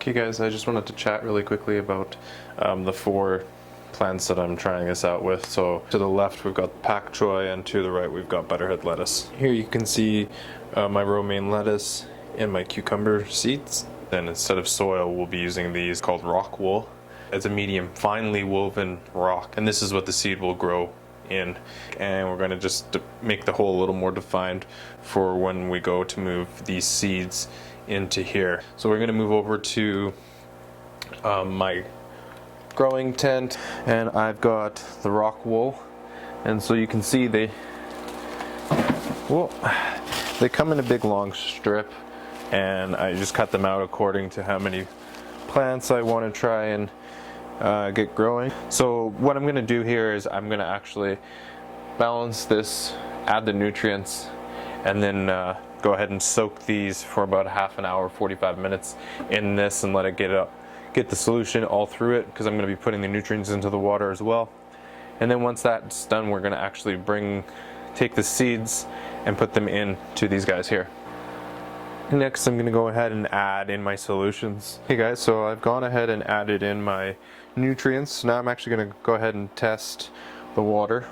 Okay guys, I just wanted to chat really quickly about the 4 plants that I'm trying this out with. So to the left we've got pak choi and to the right we've got butterhead lettuce. Here you can see my romaine lettuce and my cucumber seeds. Then instead of soil we'll be using these called rock wool. It's a medium finely woven rock, and this is what the seed will grow in. And we're going to just make the hole a little more defined for when we go to move these seeds into here. So we're going to move over to my growing tent, and I've got the rock wool, and so you can see they come in a big long strip, and I just cut them out according to how many plants I want to try and get growing. So what I'm going to do here is I'm going to actually balance this, add the nutrients, and then go ahead and soak these for about half an hour, 45 minutes in this, and let it get the solution all through it, because I'm going to be putting the nutrients into the water as well. And then once that's done, we're going to actually take the seeds and put them into these guys here. Next, I'm going to go ahead and add in my solutions. Hey guys, so I've gone ahead and added in my nutrients. Now I'm actually going to go ahead and test the water.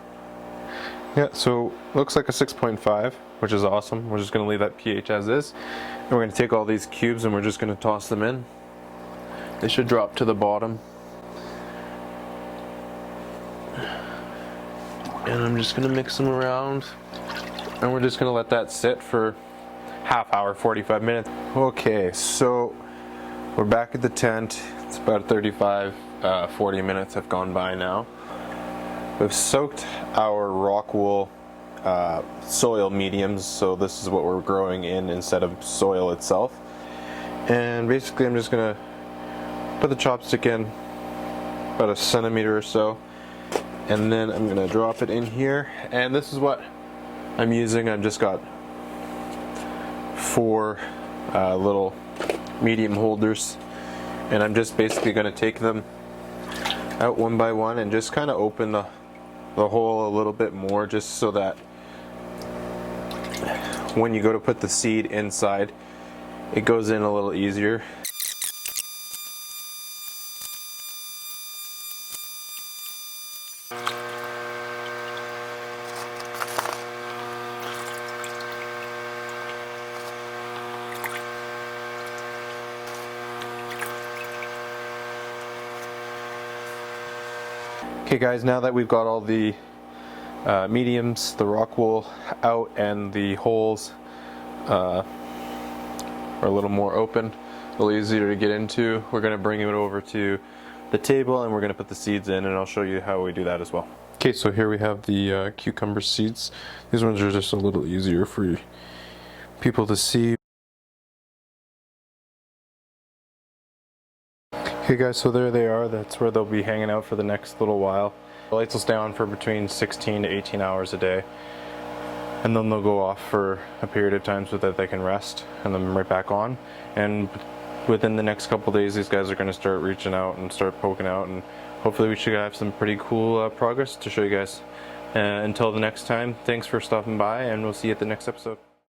Yeah, so looks like a 6.5, which is awesome. We're just going to leave that pH as is. And we're going to take all these cubes and we're just going to toss them in. They should drop to the bottom. And I'm just going to mix them around. And we're just going to let that sit for half hour, 45 minutes. Okay, so we're back at the tent. It's about 40 minutes have gone by now. We've soaked our rock wool soil mediums, so this is what we're growing in instead of soil itself. And basically I'm just gonna put the chopstick in about a centimeter or so, and then I'm gonna drop it in here. And this is what I'm using. I've just got 4 little medium holders, and I'm just basically gonna take them out one by one and just kind of open the hole a little bit more, just so that when you go to put the seed inside, it goes in a little easier. Okay guys, now that we've got all the mediums, the rock wool out, and the holes are a little more open, a little easier to get into, we're going to bring it over to the table and we're going to put the seeds in, and I'll show you how we do that as well. Okay, so here we have the cucumber seeds. These ones are just a little easier for people to see. Okay guys, so there they are. That's where they'll be hanging out for the next little while. The lights will stay on for between 16 to 18 hours a day, and then they'll go off for a period of time so that they can rest, and then right back on. And within the next couple days, these guys are going to start reaching out and start poking out, and hopefully we should have some pretty cool progress to show you guys. Until the next time, thanks for stopping by, and we'll see you at the next episode.